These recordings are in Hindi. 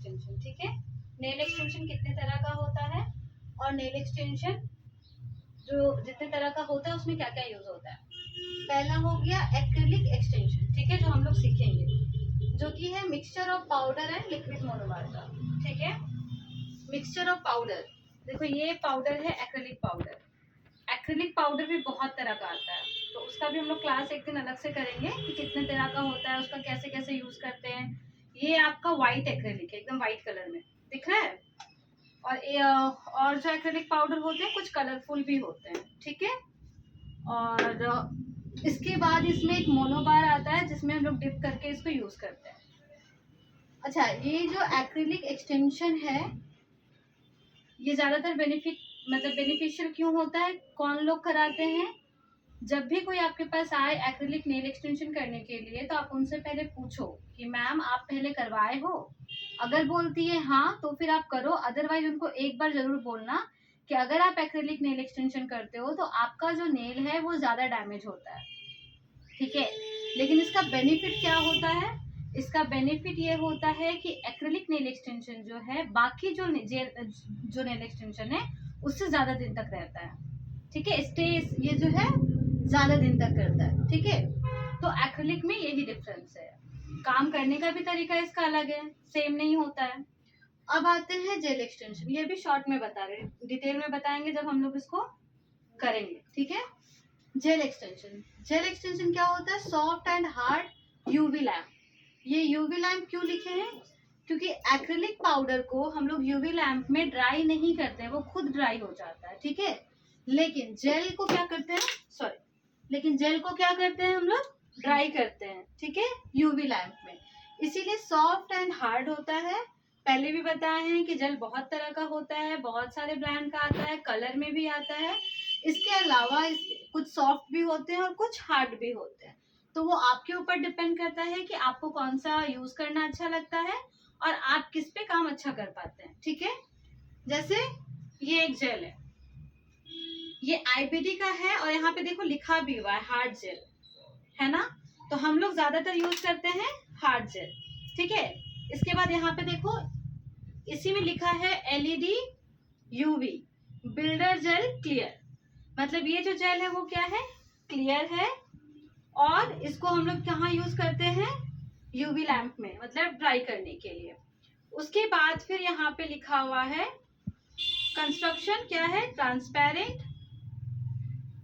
एक्सटेंशन। ठीक है, नेल एक्सटेंशन कितने तरह का होता है और नेल एक्सटेंशन जो जितने तरह का होता है उसमें क्या क्या यूज होता है। पहला हो गया एक्रिलिक एक्सटेंशन, ठीक है, जो हम लोग सीखेंगे, जो कि है mixture of powder and liquid monomer का। ठीक है, मिक्सचर ऑफ पाउडर, देखो ये पाउडर है एक्रिलिक पाउडर। एक्रिलिक पाउडर भी बहुत तरह का आता है, तो उसका भी हम लोग क्लास एक दिन अलग से करेंगे कि कितने तरह का होता है, उसका कैसे कैसे यूज करते हैं। ये आपका व्हाइट एक्रिलिक है, एकदम व्हाइट कलर में दिख रहा है। और जो एक्रिलिक पाउडर होते हैं कुछ कलरफुल भी होते हैं। ठीक है, और इसके बाद इसमें एक मोनोबार आता है जिसमें हम लोग डिप करके इसको यूज करते हैं। अच्छा, ये जो एक्रिलिक एक्सटेंशन है ये ज्यादातर बेनिफिशियल क्यों होता है, कौन लोग कराते हैं। जब भी कोई आपके पास आए एक्रिलिक नेल एक्सटेंशन करने के लिए तो आप उनसे पहले पूछो कि मैम आप पहले करवाए हो। अगर बोलती है हाँ तो फिर आप करो, अदरवाइज उनको एक बार जरूर बोलना कि अगर आप एक्रिलिक नेल एक्सटेंशन करते हो तो आपका जो नेल है वो ज्यादा डैमेज होता है। ठीक है, लेकिन इसका बेनिफिट क्या होता है, इसका बेनिफिट ये होता है कि एक्रिलिक नेल एक्सटेंशन जो है बाकी जो नेल एक्सटेंशन है उससे ज्यादा दिन तक रहता है। ठीक है, स्टे ये जो है ज्यादा दिन तक करता है। ठीक है, तो एक्रिलिक में यही डिफरेंस है, काम करने का भी तरीका इसका अलग है, सेम नहीं होता है। अब आते हैं जेल एक्सटेंशन, ये भी शॉर्ट में बता रहे, डिटेल में बताएंगे जब हम लोग इसको करेंगे। ठीक है, जेल एक्सटेंशन, जेल एक्सटेंशन क्या होता है, soft and hard UV lamp. ये यूवी लैम्प क्यों लिखे हैं, क्योंकि एक्रिलिक पाउडर को हम लोग यूवी लैम्प में ड्राई नहीं करते हैं, वो खुद ड्राई हो जाता है। ठीक है, लेकिन जेल को क्या करते हैं, लेकिन जेल को क्या करते हैं हम लोग, ड्राई करते हैं। ठीक है, यूवी लैम्प में, इसीलिए सॉफ्ट एंड हार्ड होता है। पहले भी बताए हैं कि जेल बहुत तरह का होता है, बहुत सारे ब्रांड का आता है, कलर में भी आता है। इसके अलावा कुछ सॉफ्ट भी होते हैं और कुछ हार्ड भी होते हैं, तो वो आपके ऊपर डिपेंड करता है कि आपको कौन सा यूज करना अच्छा लगता है और आप किस पे काम अच्छा कर पाते हैं। ठीक है, जैसे ये एक जेल है, ये आईबीडी का है और यहाँ पे देखो लिखा भी हुआ है हार्ड जेल, है ना, तो हम लोग ज्यादातर यूज करते हैं हार्ड जेल। ठीक है, इसके बाद यहाँ पे देखो इसी में लिखा है LED UV builder gel clear, मतलब ये जो जेल है वो क्या है, क्लियर है, और इसको हम लोग कहाँ यूज करते हैं, यूवी लैंप में, मतलब ड्राई करने के लिए। उसके बाद फिर यहाँ पे लिखा हुआ है कंस्ट्रक्शन क्या है, ट्रांसपेरेंट,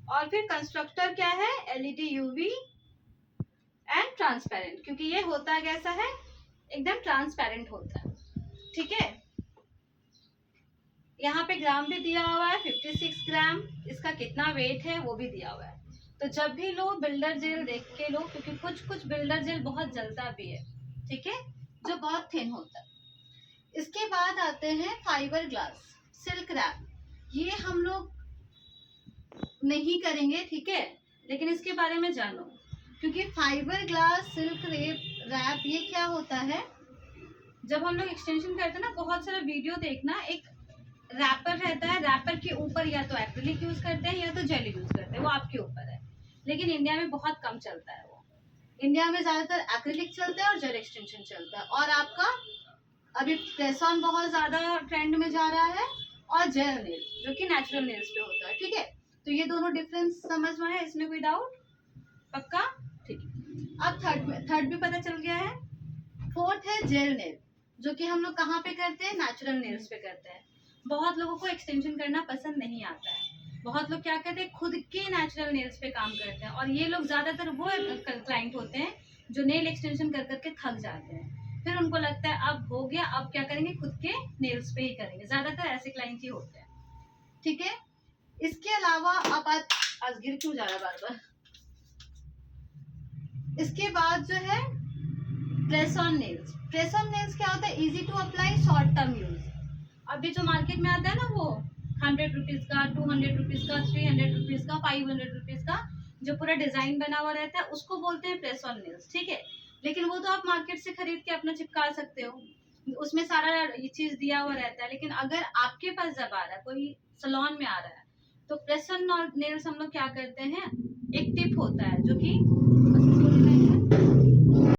और फिर कंस्ट्रक्टर क्या है, एलईडी यूवी एंड ट्रांसपेरेंट, क्योंकि ये होता कैसा है, एकदम ट्रांसपेरेंट होता है। ठीक है, यहाँ पे ग्राम भी दिया हुआ है, 56 ग्राम, इसका कितना वेट है वो भी दिया हुआ है। तो जब भी लो बिल्डर जेल देख के लो, क्योंकि कुछ कुछ बिल्डर जेल बहुत जलता भी है। ठीक है, जो बहुत थिन होता है। इसके बाद आते हैं फाइबर ग्लास सिल्क रैप, ये हम लोग नहीं करेंगे। ठीक है, लेकिन इसके बारे में जानो, क्योंकि फाइबर ग्लास सिल्क रैप ये क्या होता है, जब हम लोग एक्सटेंशन करते हैं ना, बहुत सारा वीडियो देखना, एक रैपर रहता है, रैपर के ऊपर या तो एक्रिलिक यूज करते हैं या तो जेल यूज करते हैं, वो आपके ऊपर है। लेकिन इंडिया में बहुत कम चलता है वो, इंडिया में ज्यादातर एक्रिलिक चलता है और जेल एक्सटेंशन चलता है। और आपका अभी प्रेस ऑन बहुत ज्यादा ट्रेंड में जा रहा है, और जेल नेल जो कि नेचुरल नेल्स पे होता है। ठीक है, तो ये दोनों डिफरेंस समझ में है, इसमें कोई डाउट, पक्का, ठीक है। अब थर्ड भी पता चल गया है। फोर्थ है जेल नेल, जो कि हम लोग कहाँ पे करते हैं, नेचुरल नेल्स पे करते हैं। बहुत लोगों को एक्सटेंशन करना पसंद नहीं आता है, बहुत लोग क्या करते हैं, खुद के नेचुरल नेल्स पे काम करते हैं, और ये लोग ज्यादातर वो क्लाइंट होते हैं जो नेल एक्सटेंशन कर करके थक जाते हैं, फिर उनको लगता है अब हो गया, अब क्या करेंगे, खुद के नेल्स पे ही करेंगे, ज्यादातर ऐसे क्लाइंट ही होते हैं। ठीक है, इसके अलावा आप आज गिर क्यों जा रहा है बार बार। इसके बाद जो है press on nails, press on nails क्या होता है, easy to apply, short term use. अभी जो मार्केट में आता है ना वो 100 रुपीज का, 200 रुपीज का, 300 रुपीज का, 500 रुपीज का, जो पूरा डिजाइन बना हुआ रहता है उसको बोलते हैं प्रेस ऑन नेल्स। ठीक है, लेकिन वो तो आप मार्केट से खरीद के अपना चिपका सकते हो, उसमें सारा ये चीज दिया हुआ रहता है। लेकिन अगर आपके पास जब आ रहा है, कोई सलोन में आ रहा है, तो प्रेस ऑन नेल्स हम लोग क्या करते हैं, एक टिप होता है जो कि